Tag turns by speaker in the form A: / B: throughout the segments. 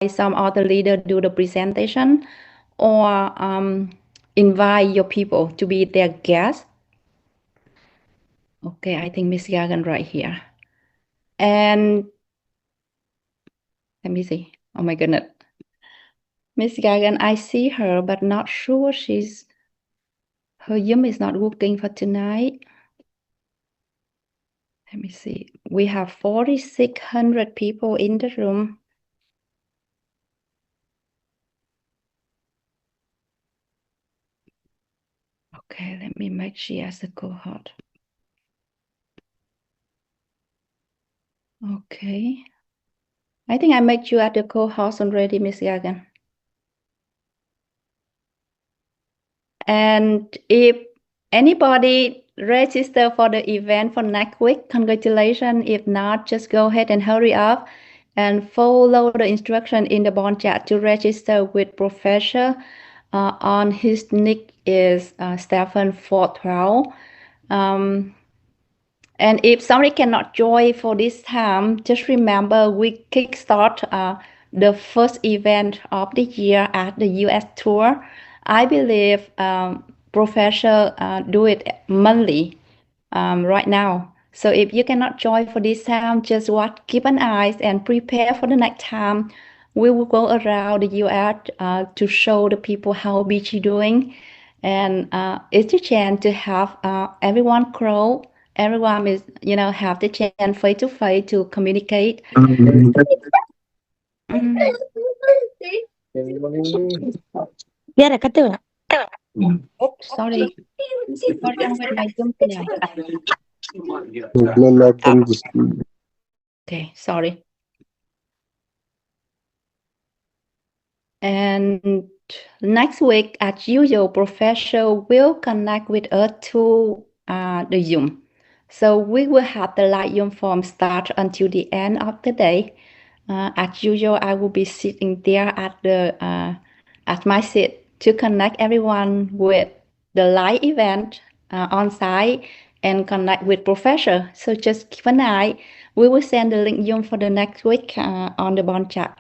A: some other leader do the presentation, or invite your people to be their guest. Okay, I think Miss Gagan right here. And let me see. Oh my goodness. Miss Gagan, I see her, but not sure her Zoom is not working for tonight. Let me see. We have 4,600 people in the room. Okay, let me make she as a cohort. Okay. I think I make you at the cohort already, Miss Gagan. And if anybody register for the event for next week, congratulations. If not, just go ahead and hurry up and follow the instruction in the bond chat to register with Professor. On his nick is Stephen 412. And if somebody cannot join for this time, just remember we kickstart the first event of the year at the US tour. I believe Professor do it monthly right now. So if you cannot join for this time, just watch, keep an eye and prepare for the next time. We will go around the US to show the people how beach is doing. And it's a chance to have everyone grow. Everyone is, have the chance face to face to communicate.
B: Yeah, là cách tức là
A: Oops, sorry. Sorry, I'm with my Zoom tonight. Okay, sorry. And next week, as usual, Professor will connect with us to the Zoom. So we will have the live Zoom form start until the end of the day. As usual, I will be sitting there at my seat to connect everyone with the live event on site and connect with Professor. So just keep an eye. We will send the link Zoom for the next week on the bond chat.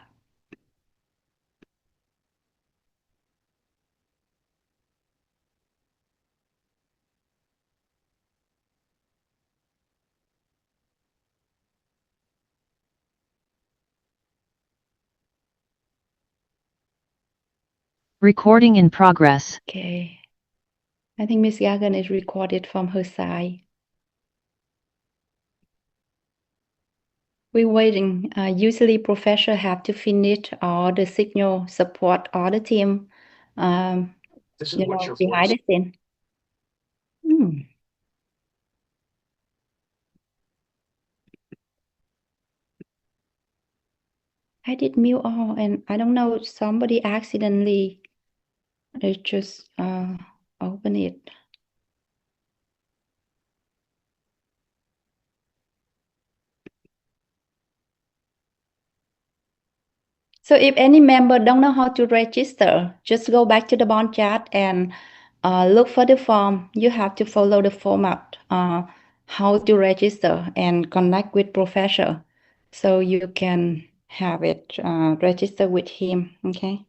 C: Recording in progress.
A: Okay. I think Miss Gagan is recorded from her side. We're waiting. Usually Professor have to finish all the signal support all the team behind the scene. I did mute all, and I don't know, somebody accidentally they just open it. So if any member don't know how to register, just go back to the bond chat and look for the form. You have to follow the format, how to register and connect with Professor, so you can have it register with him. Okay.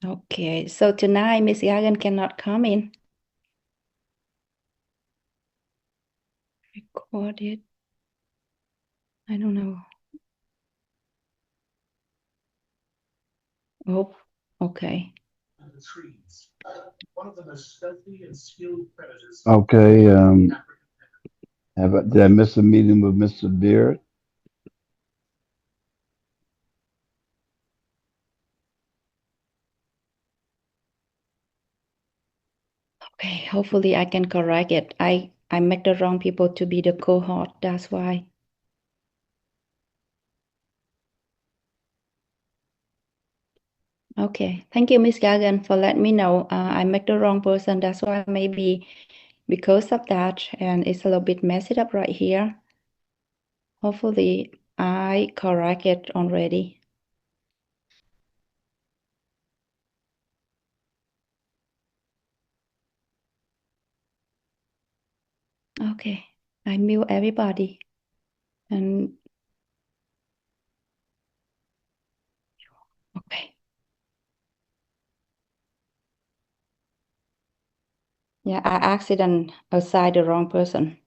A: Okay. So tonight Miss Gagan cannot come in. Recorded. I don't know. Oh, okay.
D: Okay. Did I miss a meeting with Mr. Beard?
A: Okay, hopefully I can correct it. I make the wrong people to be the cohort. That's why. Okay, thank you, Miss Gagan, for letting me know. I make the wrong person. That's why maybe because of that, and it's a little bit messed up right here. Hopefully I correct it already. Okay, I mute everybody. And Yeah, I accident assign the wrong person.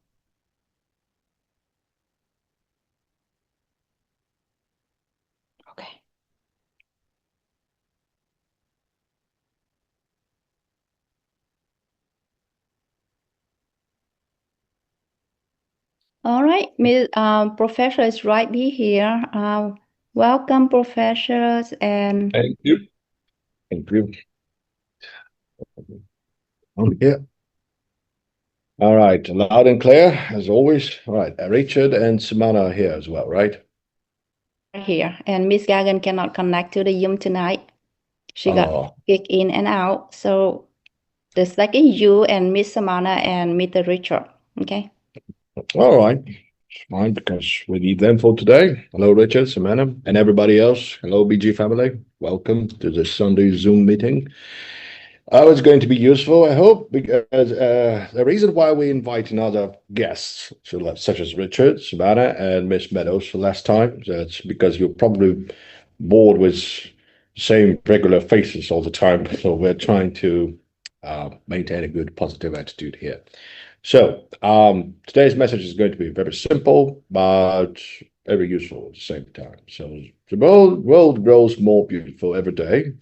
A: Okay. All right, Miss Professor is right here. Welcome, professors, and
E: Thank you. Thank you. I'm here. All right, loud and clear, as always. All right, Richard and Samana are here as well, right?
A: here. And Miss Gagan cannot connect to the Zoom tonight. She got kicked in and out. So the second you and Miss Samana and Mr. Richard. Okay.
E: All right. It's fine because we need them for today. Hello, Richard, Samana, and everybody else. Hello, BG family. Welcome to this Sunday Zoom meeting. It's going to be useful, I hope, because the reason why we invite another guests, such as Richard, Savannah, and Miss Meadows last time, that's because you're probably bored with same regular faces all the time. So we're trying to maintain a good positive attitude here. So today's message is going to be very simple, but very useful at the same time. So the world grows more beautiful every day.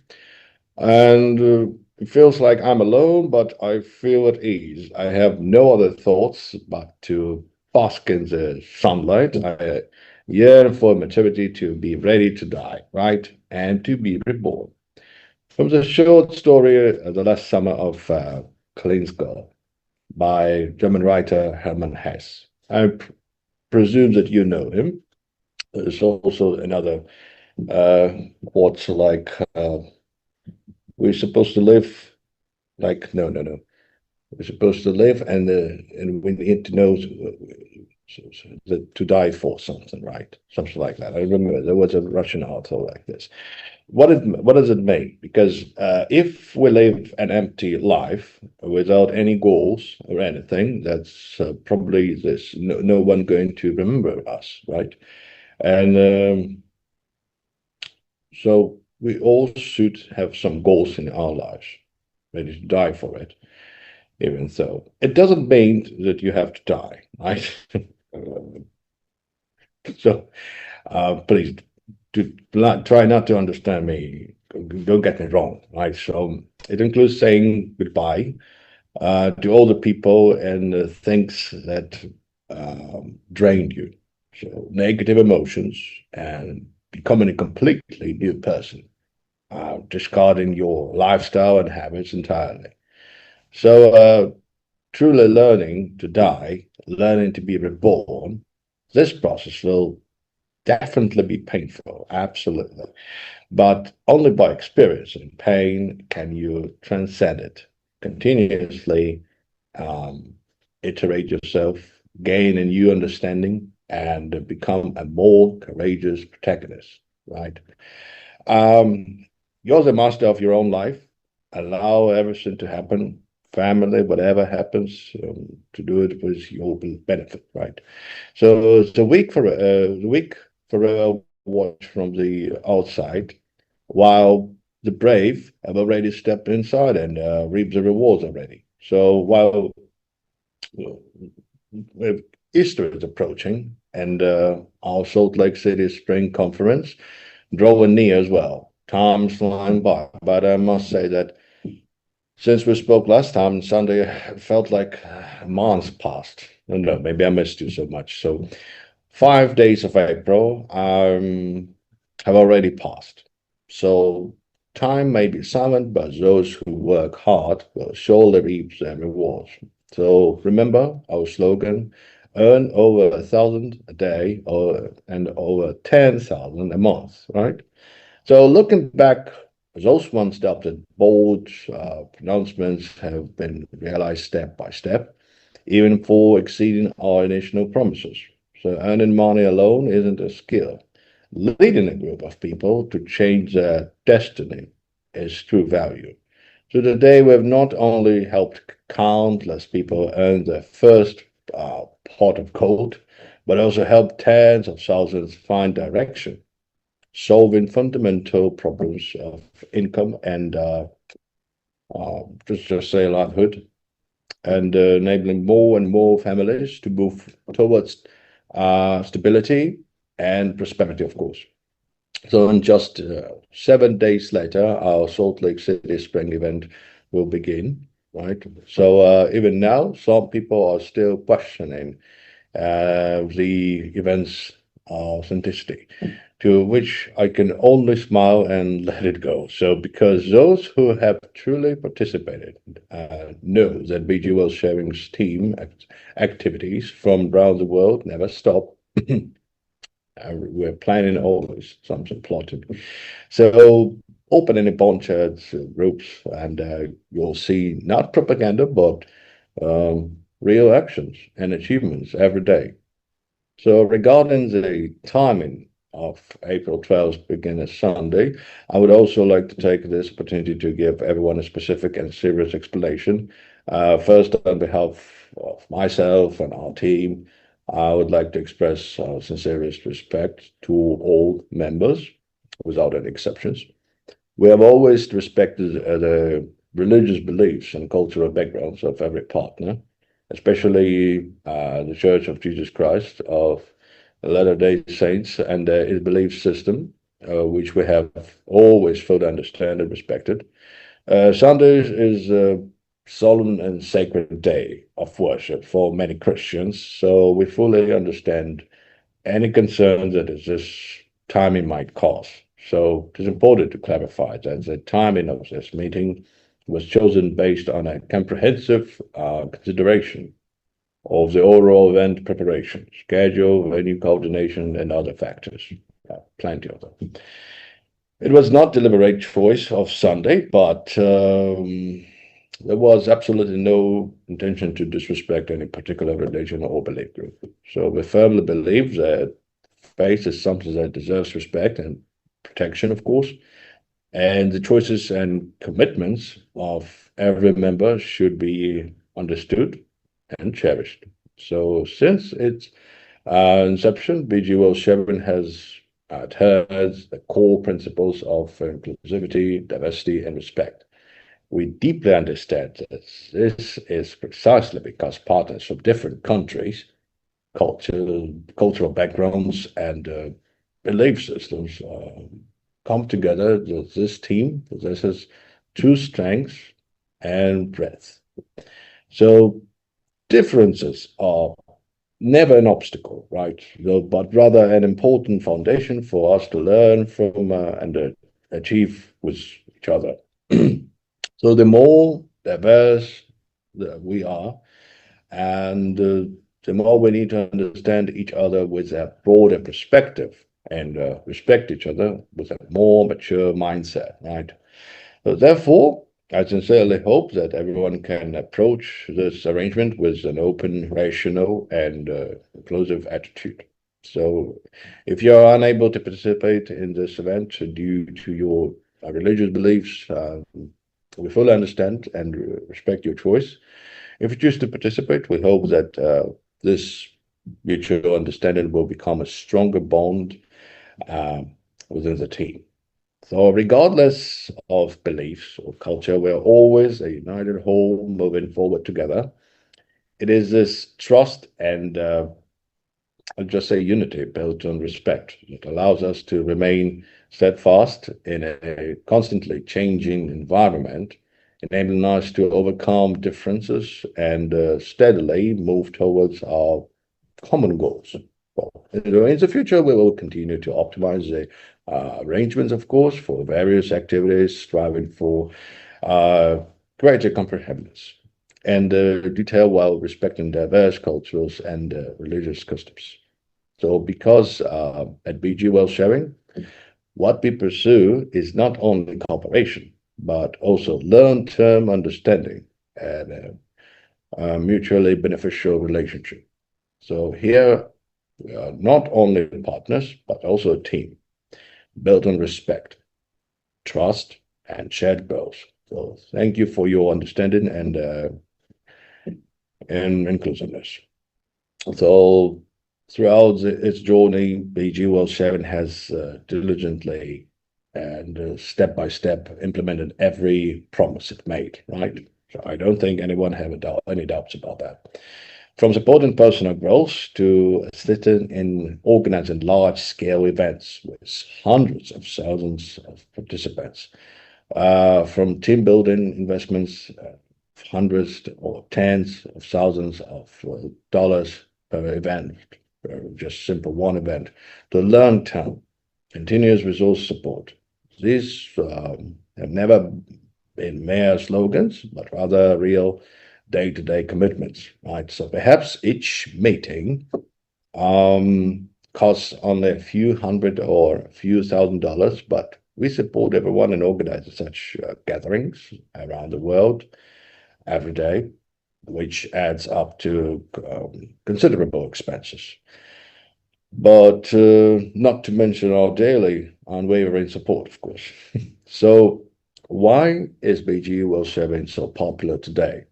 E: And it feels like I'm alone, but I feel at ease. I have no other thoughts but to bask in the sunlight. I yearn for maturity to be ready to die, right? And to be reborn. From the short story, The Last Summer of Klinsko by German writer Hermann Hesse. I presume that you know him. There's also another quote like, we're supposed to live like, no. We're supposed to live and we need to know to die for something, right? Something like that. I remember there was a Russian author like this. What does it mean? Because if we live an empty life without any goals or anything, that's probably this no one going to remember us, right? And so we all should have some goals in our lives, ready to die for it. Even so, it doesn't mean that you have to die, right? So please try not to understand me. Don't get me wrong, right? So it includes saying goodbye to all the people and the things that drained you. So negative emotions and becoming a completely new person, discarding your lifestyle and habits entirely. So truly learning to die, learning to be reborn, this process will definitely be painful, absolutely. But only by experiencing pain can you transcend it. Continuously iterate yourself, gain a new understanding, and become a more courageous protagonist, right? You're the master of your own life. Allow everything to happen, family, whatever happens, to do it with your benefit, right? So the weak forever watch from the outside, while the brave have already stepped inside and reap the rewards already. So while Easter is approaching and our Salt Lake City Spring Conference drawing near as well. Time's flying by, but I must say that since we spoke last time, Sunday, it felt like months passed. I don't know, maybe I missed you so much. So 5 days of April have already passed. So time may be silent, but those who work hard will surely reap their rewards. So remember our slogan, earn over 1,000 a day and over 10,000 a month, right? So looking back, those once adopted bold pronouncements have been realized step by step, even for exceeding our initial promises. So earning money alone isn't a skill. Leading a group of people to change their destiny is true value. So today we've not only helped countless people earn their first pot of gold, but also helped tens of thousands find direction, solving fundamental problems of income and just say livelihood. and enabling more and more families to move towards stability and prosperity, of course. So in just 7 days later, our Salt Lake City Spring event will begin, right? So even now, some people are still questioning the event's authenticity, to which I can only smile and let it go. So because those who have truly participated know that BG World Sharing's team activities from around the world never stop. We're planning always something plotted. So open any bond chats, groups, and you'll see not propaganda, but real actions and achievements every day. So regarding the timing of April 12th being a Sunday, I would also like to take this opportunity to give everyone a specific and serious explanation. First, on behalf of myself and our team, I would like to express our sincerest respect to all members, without any exceptions. We have always respected the religious beliefs and cultural backgrounds of every partner, especially the Church of Jesus Christ of Latter-day Saints and its belief system, which we have always fully understood and respected. Sunday is a solemn and sacred day of worship for many Christians, so we fully understand any concerns that this timing might cause. So it is important to clarify that the timing of this meeting was chosen based on a comprehensive consideration of the overall event preparation, schedule, venue coordination, and other factors. Plenty of them. It was not deliberate choice of Sunday, but there was absolutely no intention to disrespect any particular religion or belief group. So we firmly believe that faith is something that deserves respect and protection, of course, and the choices and commitments of every member should be understood and cherished. So since its inception, BG World Chevron has adhered the core principles of inclusivity, diversity, and respect. We deeply understand that this is precisely because partners from different countries, cultural backgrounds, and belief systems come together. This team possesses true strengths and breadth. So differences are never an obstacle, right? But rather an important foundation for us to learn from and achieve with each other. So the more diverse that we are, and the more we need to understand each other with a broader perspective and respect each other with a more mature mindset, right? So therefore, I sincerely hope that everyone can approach this arrangement with an open, rational, and inclusive attitude. So if you're unable to participate in this event due to your religious beliefs, we fully understand and respect your choice. If you choose to participate, we hope that this mutual understanding will become a stronger bond within the team. So regardless of beliefs or culture, we're always a united whole moving forward together. It is this trust and I'll just say unity built on respect that allows us to remain steadfast in a constantly changing environment, enabling us to overcome differences and steadily move towards our common goals. Well, in the future, we will continue to optimize the arrangements, of course, for various activities, striving for greater comprehensiveness and detail while respecting diverse cultures and religious customs. So because at BG Well Sharing, what we pursue is not only cooperation, but also long-term understanding and a mutually beneficial relationship. So here we are not only partners, but also a team built on respect, trust, and shared goals. So thank you for your understanding and inclusiveness. So throughout its journey, BG World Sharing has diligently and step by step implemented every promise it made, right? So I don't think anyone have any doubts about that. From supporting personal growth to assisting in organizing large-scale events with hundreds of thousands of participants, from team building investments, hundreds or tens of thousands of dollars per event, just simple one event, to long-term continuous resource support. These have never been mere slogans, but rather real day-to-day commitments, right? So perhaps each meeting costs only a few hundred or a few $1,000s, but we support everyone and organize such gatherings around the world every day, which adds up to considerable expenses. But not to mention our daily unwavering support, of course. So why is BG World Sharing so popular today?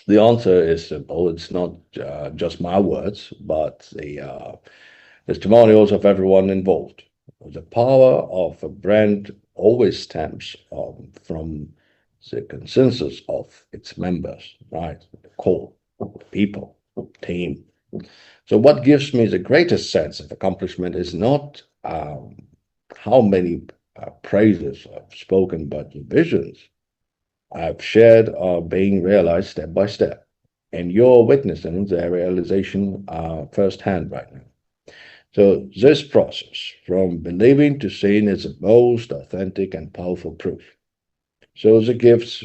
E: The answer is simple. It's not just my words, but the testimonials of everyone involved. The power of a brand always stems from the consensus of its members, right? The core, the people, the team. So what gives me the greatest sense of accomplishment is not how many praises I've spoken, but the visions I've shared are being realized step by step. And you're witnessing their realization firsthand right now. So this process, from believing to seeing, is the most authentic and powerful proof. So the gifts,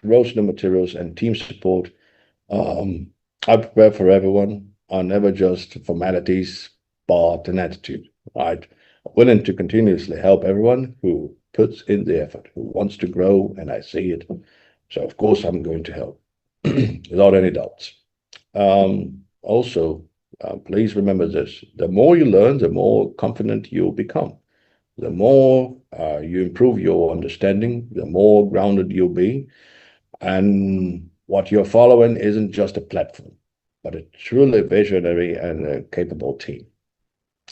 E: promotional materials, and team support I prepare for everyone are never just formalities, but an attitude, right? Willing to continuously help everyone who puts in the effort, who wants to grow, and I see it. So of course I'm going to help, without any doubts. Also, please remember this: the more you learn, the more confident you'll become. The more you improve your understanding, the more grounded you'll be. And what you're following isn't just a platform, but a truly visionary and a capable team.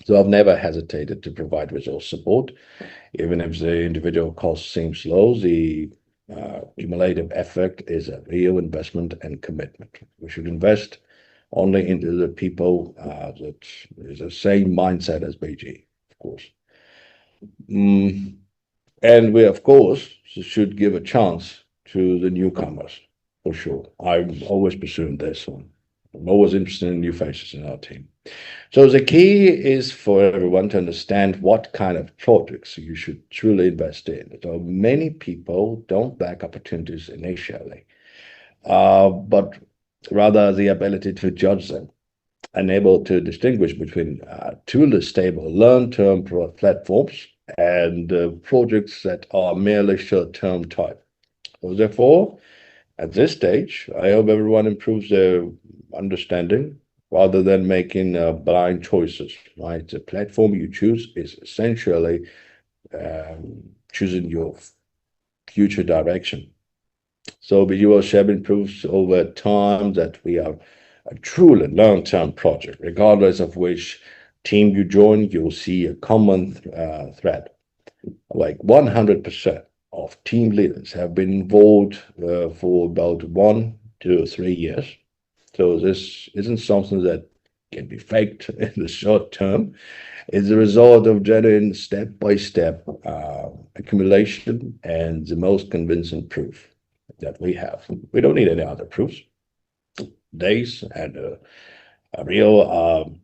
E: So I've never hesitated to provide resource support, even if the individual cost seems low. The cumulative effect is a real investment and commitment. We should invest only into the people that is the same mindset as BG, of course. And we, of course, should give a chance to the newcomers, for sure. I'm always pursuing this one. I'm always interested in new faces in our team. So the key is for everyone to understand what kind of projects you should truly invest in. So many people don't lack opportunities initially, but rather the ability to judge them and able to distinguish between truly stable long-term platforms and projects that are merely short-term type. So therefore, at this stage, I hope everyone improves their understanding rather than making blind choices, right? The platform you choose is essentially choosing your future direction. So Visual Sharing proves over time that we are a truly long-term project, regardless of which team you join, you'll see a common thread. Like 100% of team leaders have been involved for about 1 to 3 years. So this isn't something that can be faked in the short term. It's a result of genuine step-by-step accumulation and the most convincing proof that we have. We don't need any other proofs. Days and a real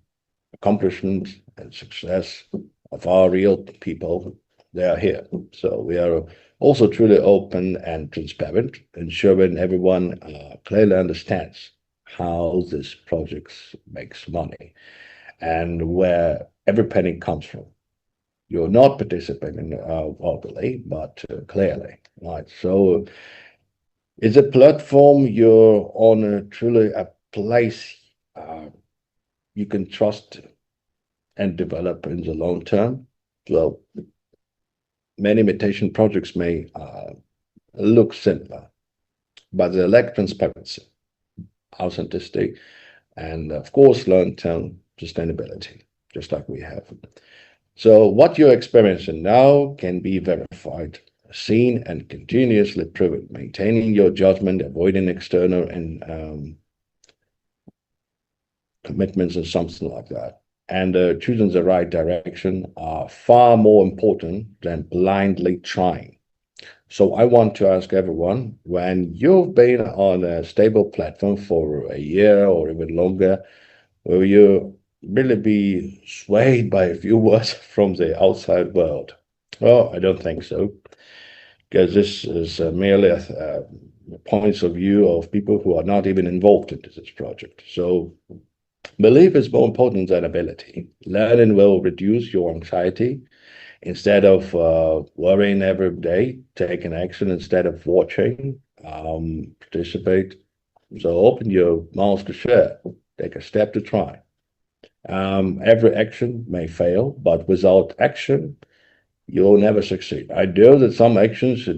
E: accomplishment and success of our real people, they are here. So we are also truly open and transparent, ensuring everyone clearly understands how this project makes money and where every penny comes from. You're not participating vocally, but clearly, right? So it's a platform you're on, truly a place you can trust and develop in the long term. So many imitation projects may look similar, but they lack transparency, authenticity, and of course, long-term sustainability, just like we have. So what you're experiencing now can be verified seen and continuously proven, maintaining your judgment, avoiding external and commitments and something like that. And choosing the right direction are far more important than blindly trying. So I want to ask everyone, when you've been on a stable platform for a year or even longer, will you really be swayed by a few words from the outside world? Well, I don't think so, because this is merely points of view of people who are not even involved into this project. So belief is more important than ability. Learning will reduce your anxiety. Instead of worrying every day, taking action instead of watching, participate. So open your mouth to share. Take a step to try. Every action may fail, but without action, you'll never succeed. I know that some actions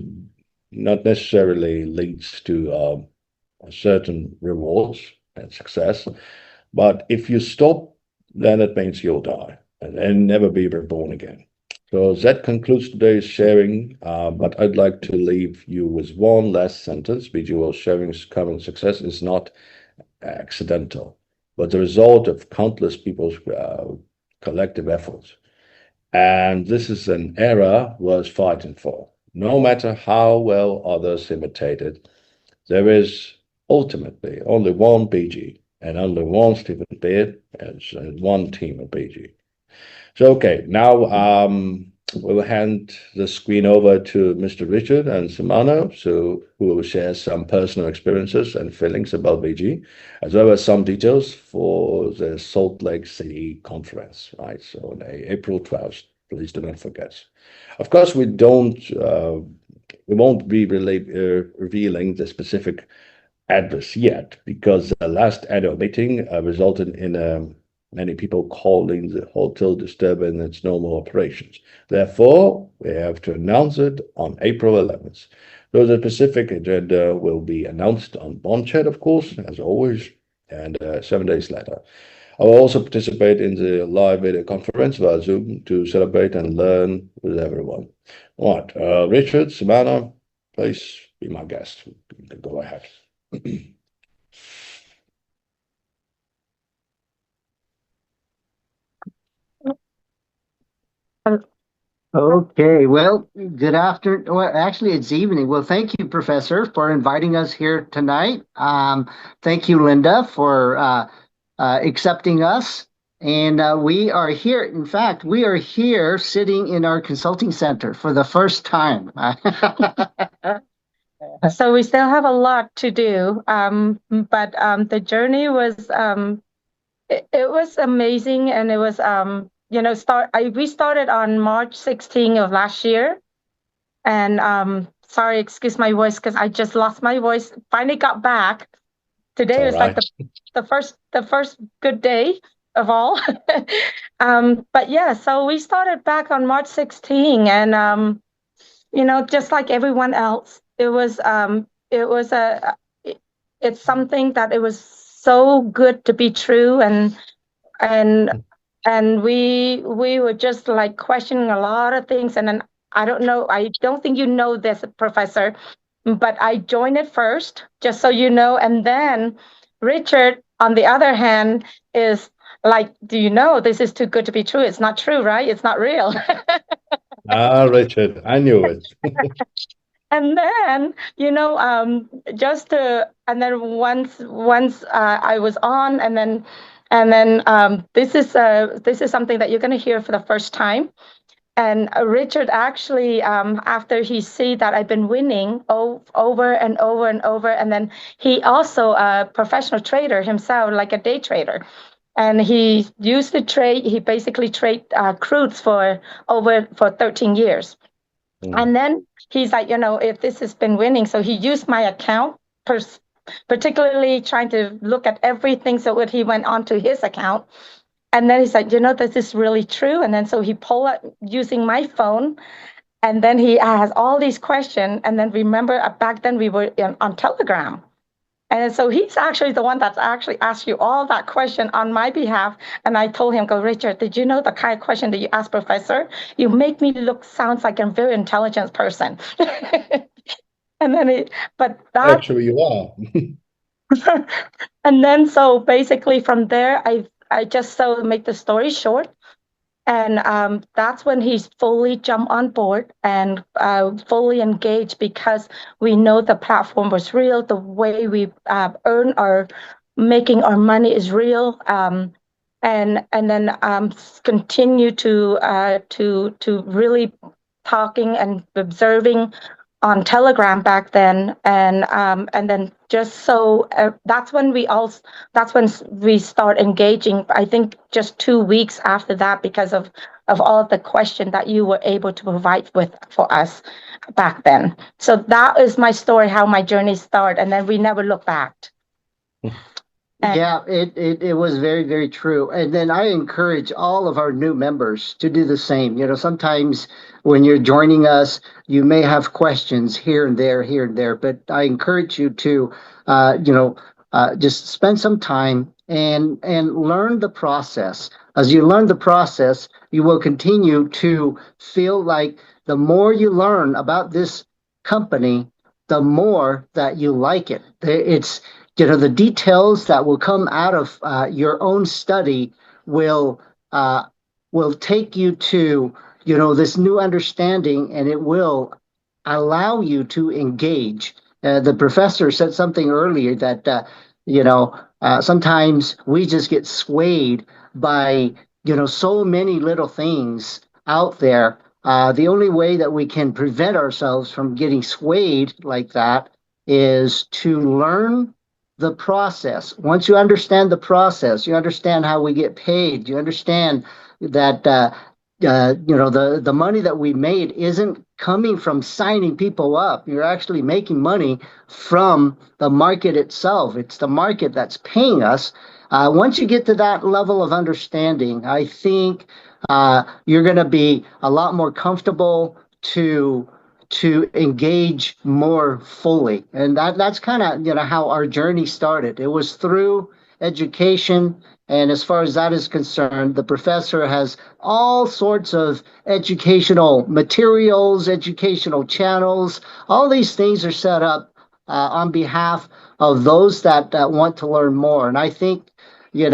E: not necessarily leads to certain rewards and success, but if you stop, then it means you'll die and then never be reborn again. So that concludes today's sharing, but I'd like to leave you with one last sentence. Visual sharing's common success is not accidental, but the result of countless people's collective efforts. And this is an era worth fighting for. No matter how well others imitated, there is ultimately only one BG and only one Stephen Beard and one team of BG. So, okay, now we'll hand the screen over to Mr. Richard and Simano, who will share some personal experiences and feelings about BG, as well as some details for the Salt Lake City conference, right? So, on April 12th, please do not forget. Of course, we won't be revealing the specific address yet, because the last annual meeting resulted in many people calling the hotel disturbing its normal operations. Therefore, we have to announce it on April 11th. So the specific agenda will be announced on BondChat, of course, as always, and 7 days later. I will also participate in the live video conference via Zoom to celebrate and learn with everyone. All right, Richard, Simana, please be my guest. You can go ahead.
F: Okay, well, good afternoon. Well, actually, it's evening. Well, thank you, Professor, for inviting us here tonight. Thank you, Linda, for accepting us. And we are here. In fact, we are here sitting in our consulting center for the first time.
B: So we still have a lot to do, but the journey was it was amazing, and it was we started on March 16 of last year, and sorry, excuse my voice because I just lost my voice. Finally got back. Today was like the first good day of all. But yeah, so we started back on March 16, and just like everyone else, it's something that it was so good to be true, and we were just like questioning a lot of things. And then I don't think you know this, Professor, but I joined it first, just so you know. And then Richard, on the other hand, is like, do you know this is too good to be true? It's not true, right? It's not real.
E: Richard, I knew it.
B: And then, and then once I was on, and then this is something that you're going to hear for the first time. And Richard actually, after he see that I've been winning over and over and over, and then he also a professional trader himself, like a day trader. And he used to trade, he basically trade crudes for 13 years. And then he's like, if this has been winning, so he used my account, particularly trying to look at everything. So when he went onto his account, and then he's like, this is really true. And then so he pulled up using my phone, and then he has all these questions. And then remember, back then we were on Telegram. And so he's actually the one that's actually asked you all that question on my behalf. And I told him, go, Richard, did you know the kind of question that you asked, Professor? You make me sounds like I'm a very intelligent person. And then but that,
E: Actually, you are.
B: and then so basically from there, I just so make the story short. And that's when he's fully jumped on board and fully engaged, because we know the platform was real. The way we earn our making our money is real. And then continue to really talking and observing on Telegram back then, and then just so that's when we start engaging. I think just 2 weeks after that, because of all the question that you were able to provide with for us back then. So that is my story, how my journey started, and then we never look back.
F: Yeah, it was very, very true. And then I encourage all of our new members to do the same. You know, sometimes when you're joining us, you may have questions here and there, but I encourage you to, just spend some time and learn the process. As you learn the process, you will continue to feel like the more you learn about this company, the more that you like it. It's the details that will come out of your own study will uh, will take you to this new understanding, and it will allow you to engage. The professor said something earlier that sometimes we just get swayed by so many little things out there. The only way that we can prevent ourselves from getting swayed like that is to learn the process. Once you understand the process, you understand how we get paid. You understand that the money that we made isn't coming from signing people up. You're actually making money from the market itself. It's the market that's paying us. Once you get to that level of understanding, I think you're going to be a lot more comfortable to engage more fully. And that's kind of how our journey started. It was through education. And as far as that is concerned, the professor has all sorts of educational materials, educational channels. All these things are set up on behalf of those that want to learn more. And I think, give it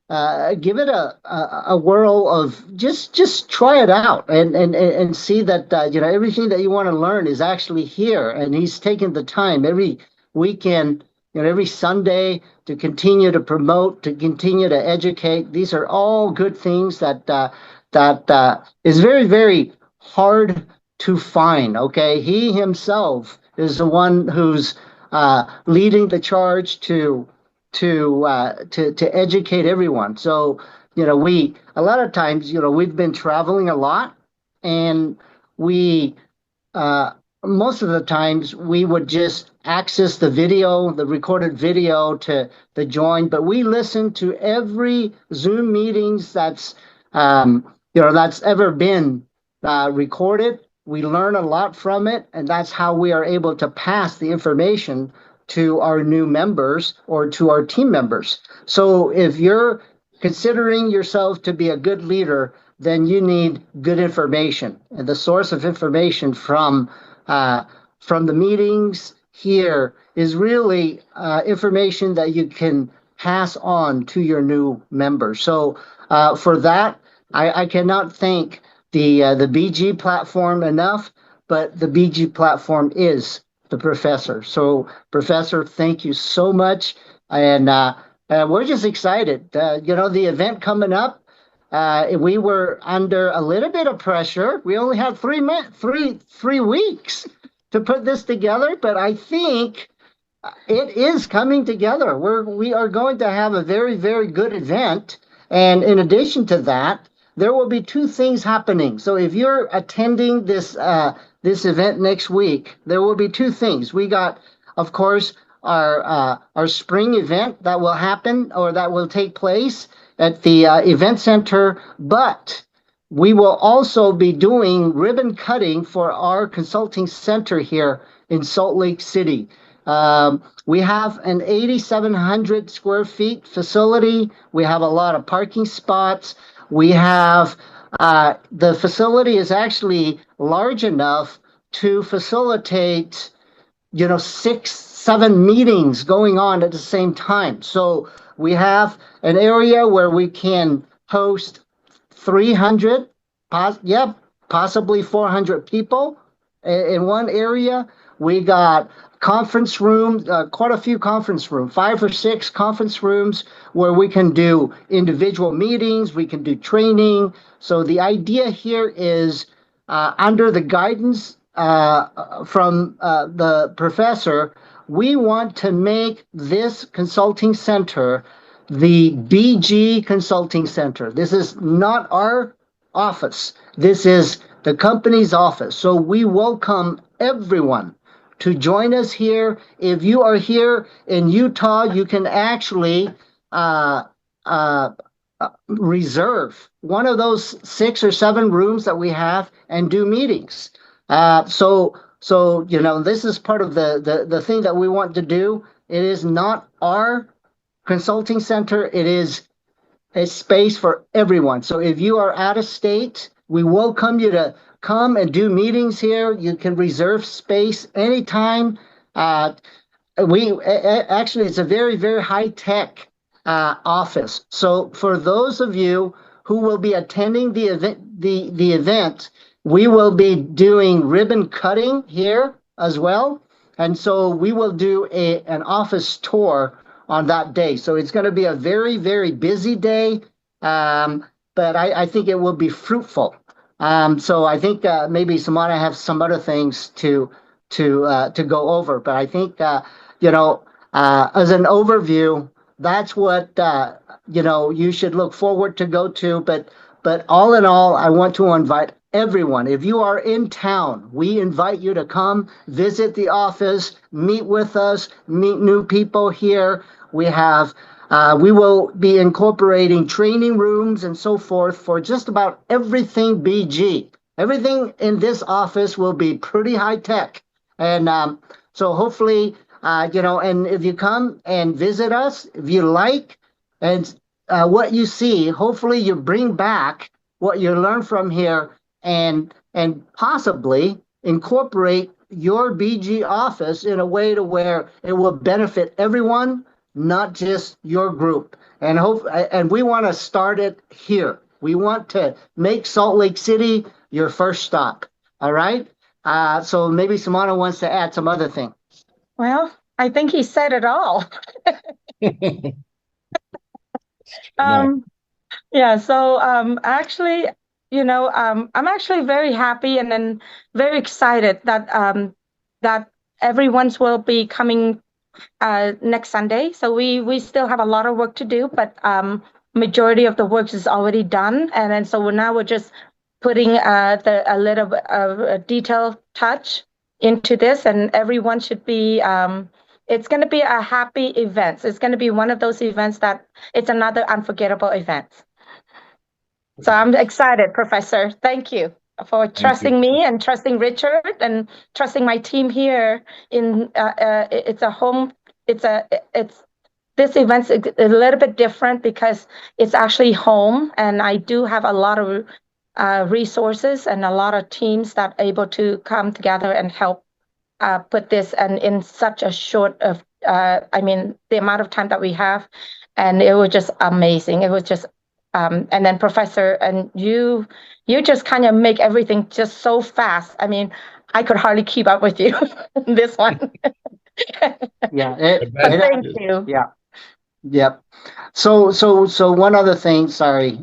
F: a whirl of just try it out and see that everything that you want to learn is actually here, and he's taken the time every weekend, every Sunday, to continue to promote, to continue to educate. These are all good things that is very, very hard to find. Okay, he himself is the one who's leading the charge to educate everyone. So we a lot of times we've been traveling a lot, and we most of the times we would just access the recorded video to join, but we listen to every Zoom meetings that's ever been recorded. We learn a lot from it, and that's how we are able to pass the information to our new members or to our team members. So if you're considering yourself to be a good leader, then you need good information. And the source of information from the meetings here is really information that you can pass on to your new members. So for that, I cannot thank the BG platform enough, but the BG platform is the professor. So, Professor, thank you so much, and we're just excited. The event coming up, we were under a little bit of pressure. We only had 3 weeks to put this together, but I think it is coming together. We are going to have a very, very good event, and in addition to that, there will be 2 things happening. So if you're attending this event next week, there will be 2 things. We got, of course, our spring event that will happen, or that will take place at the event center, but we will also be doing ribbon cutting for our consulting center here in Salt Lake City. We have an 8,700 square feet facility. We have a lot of parking spots. We have the facility is actually large enough to facilitate, 6, 7 meetings going on at the same time. So we have an area where we can host 300, possibly 400 people in one area. We got conference rooms, quite a few conference rooms, 5 or 6 conference rooms where we can do individual meetings, we can do training. So the idea here is under the guidance from the professor, we want to make this consulting center the BG Consulting Center. This is not our office. This is the company's office. So we welcome everyone to join us here. If you are here in Utah, you can actually reserve one of those 6 or 7 rooms that we have and do meetings. So this is part of the thing that we want to do. It is not our consulting center. It is a space for everyone. So if you are out of state, we welcome you to come and do meetings here. You can reserve space anytime. Actually, it's a very, very high tech office. So for those of you who will be attending the event, we will be doing ribbon cutting here as well. And so we will do an office tour on that day. So it's going to be a very, very busy day, but I think it will be fruitful. So I think maybe Samana have some other things to go over, but I think as an overview, that's what you should look forward to go to. But all in all, I want to invite everyone. If you are in town, we invite you to come visit the office, meet with us, meet new people here. We will be incorporating training rooms and so forth for just about everything BG. Everything in this office will be pretty high tech. And so hopefully, and if you come and visit us, if you like, and what you see, hopefully you bring back what you learn from here and possibly incorporate your BG office in a way to where it will benefit everyone, not just your group. And we want to start it here. We want to make Salt Lake City your first stop. All right. So maybe Samana wants to add some other thing.
B: Well, I think he said it all. Yeah. So actually, I'm actually very happy and then very excited that everyone's will be coming next Sunday. So we still have a lot of work to do, but majority of the work is already done, and then so we're just putting a little bit of a detailed touch into this, and everyone should be. It's going to be a happy event. It's going to be one of those events that it's another unforgettable event. So I'm excited, Professor. Thank you for trusting me and trusting Richard and trusting my team here. It's a home. This event's a little bit different because it's actually home, and I do have a lot of resources and a lot of teams that are able to come together and help put this and in such a short of the amount of time that we have, and it was just amazing. It was just and then Professor, and you just kind of make everything just so fast. I mean, I could hardly keep up with you this one.
F: Yeah.
B: Thank you.
F: Yeah. Yep. So one other thing, sorry.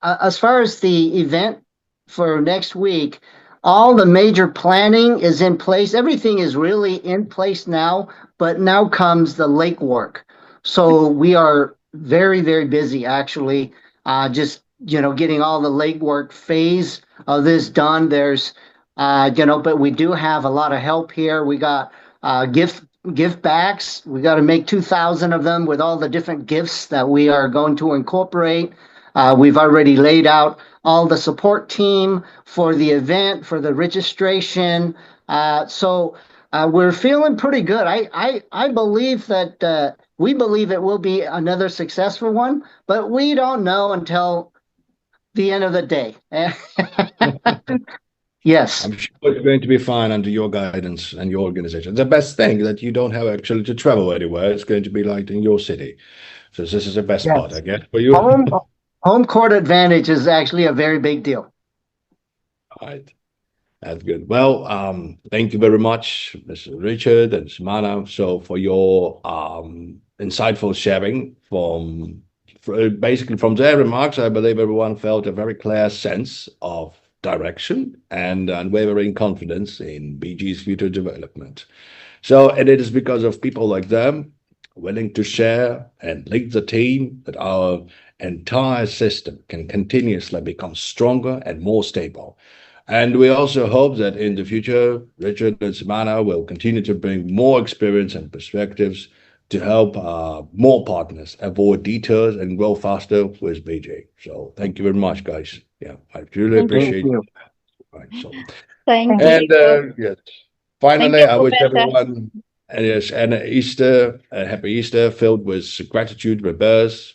F: As far as the event for next week, all the major planning is in place. Everything is really in place now, but now comes the lake work. So we are very, very busy actually, just, getting all the lake work phase of this done. There's, but we do have a lot of help here. We got gift bags. We got to make 2,000 of them with all the different gifts that we are going to incorporate. We've already laid out all the support team for the event, for the registration. So we're feeling pretty good. I believe that we believe it will be another successful one, but we don't know until the end of the day. Yes.
E: I'm sure it's going to be fine under your guidance and your organization. The best thing that you don't have actually to travel anywhere. It's going to be like in your city. So this is the best part,
F: Yes.
E: I guess, for you.
F: Home court advantage is actually a very big deal.
E: Right. That's good. Well, thank you very much, Mr. Richard and Samana, so for your insightful sharing basically from their remarks. I believe everyone felt a very clear sense of direction and unwavering confidence in BG's future development. So, and it is because of people like them willing to share and lead the team that our entire system can continuously become stronger and more stable. And we also hope that in the future, Richard and Samana will continue to bring more experience and perspectives to help more partners avoid detours and grow faster with BG. So thank you very much, guys. Yeah, I really appreciate it. Right, so.
A: Thank
E: And
A: you.
E: yes, finally,
A: you,
E: I wish
A: Professor.
E: everyone and a happy Easter filled with gratitude, rebirth,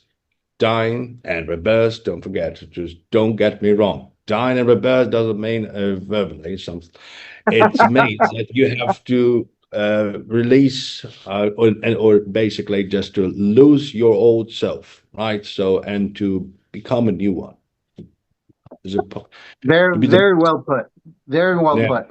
E: dying, and rebirth. Don't forget, just don't get me wrong. Dying and rebirth doesn't mean verbally something. It means that you have to release or basically just to lose your old self, right? So and to become a new one.
F: Very well put. Very well put.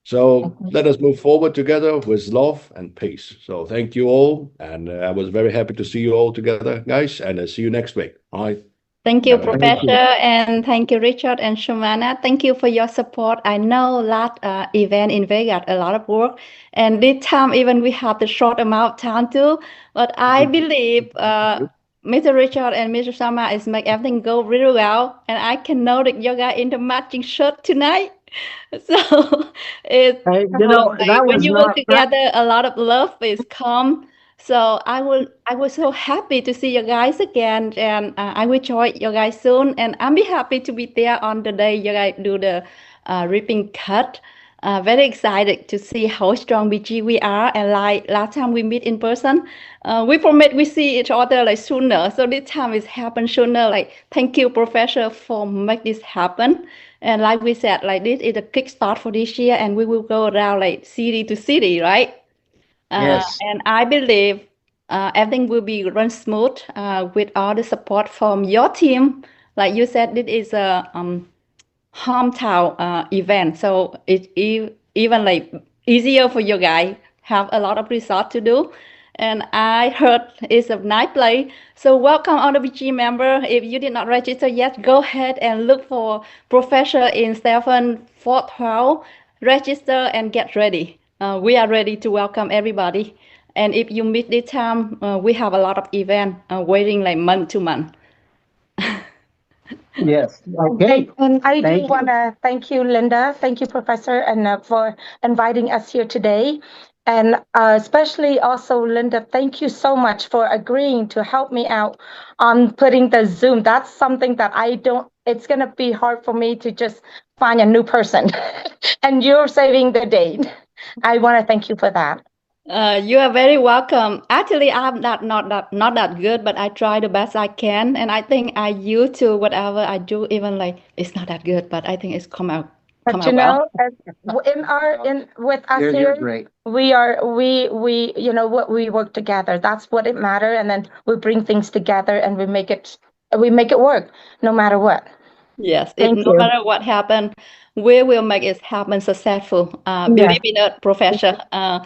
E: So let us move forward together with love and peace. So thank you all. And I was very happy to see you all together, guys. And see you next week. All right.
A: Thank you, Professor, and thank you, Richard and Shumana. Thank you for your support. I know last event in Vegas, a lot of work, and this time even we have the short amount of time too. But I believe Mr. Richard and Mr. Sama is make everything go really well, and I can know that you guys in the matching shirt tonight. So it's
F: that
A: when
F: was
A: you work
F: not
A: together, a lot of love is come. So I was so happy to see you guys again, and I will join you guys soon. And I'm be happy to be there on the day you guys do the ribbon cut. Very excited to see how strong BG we are. And like last time we meet in person, we promise we see each other like sooner. So this time it's happened sooner. Like thank you, Professor, for make this happen. And like we said, like this is a kickstart for this year, and we will go around like city to city, right?
F: Yes.
A: And I believe everything will be run smooth with all the support from your team. Like you said, this is a hometown event, so it's even like easier for you guys. Have a lot of research to do. And I heard it's a nice place. So welcome all the BG member. If you did not register yet, go ahead and look for Professor in 7/4/12. Register and get ready. We are ready to welcome everybody. And if you miss this time, we have a lot of event waiting like month to month.
F: Yes. Okay.
B: And I
F: Thank
B: do want to thank you, Linda. Thank you, Professor, and for inviting us here today. And especially also, Linda, thank you so much for agreeing to help me out on putting the Zoom. That's something that it's going to be hard for me to just find a new person. And you're saving the date. I want to thank you for that.
A: You are very welcome. Actually, I'm not that good, but I try the best I can, and I think I used to whatever I do, even like it's not that good, but I think it's come out
B: But you
A: well.
B: know, with us
F: You're
B: here,
F: great.
B: we you know what, we work together. That's what it matters, and then we bring things together and we make it work no matter what.
A: Yes,
B: Thank
A: no
B: you.
A: matter what happened, we will make it happen successful. Believe in it, Professor.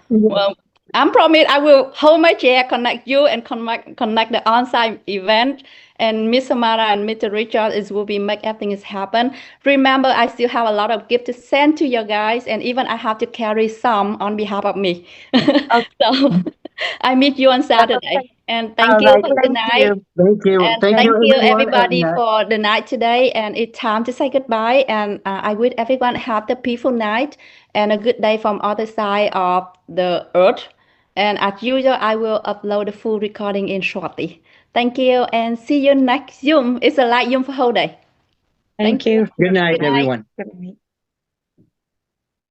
A: Well, I promise I will hold my chair, connect you, and connect the on-site event. And Miss Samara and Mr. Richard will be make everything is happen. Remember, I still have a lot of gifts to send to you guys, and even I have to carry some on behalf of me. So I meet you on Saturday. And thank you for tonight.
F: Thank you.
A: And
F: Thank
A: thank
F: you,
A: you
F: everyone.
A: everybody for the night today. And it's time to say goodbye. And I wish everyone have the peaceful night and a good day from other side of the earth. And as usual, I will upload the full recording in shortly. Thank you and see you next Zoom. It's a live Zoom for whole day.
B: Thank you.
F: Good night,
A: Good night.
F: everyone.
B: Good night.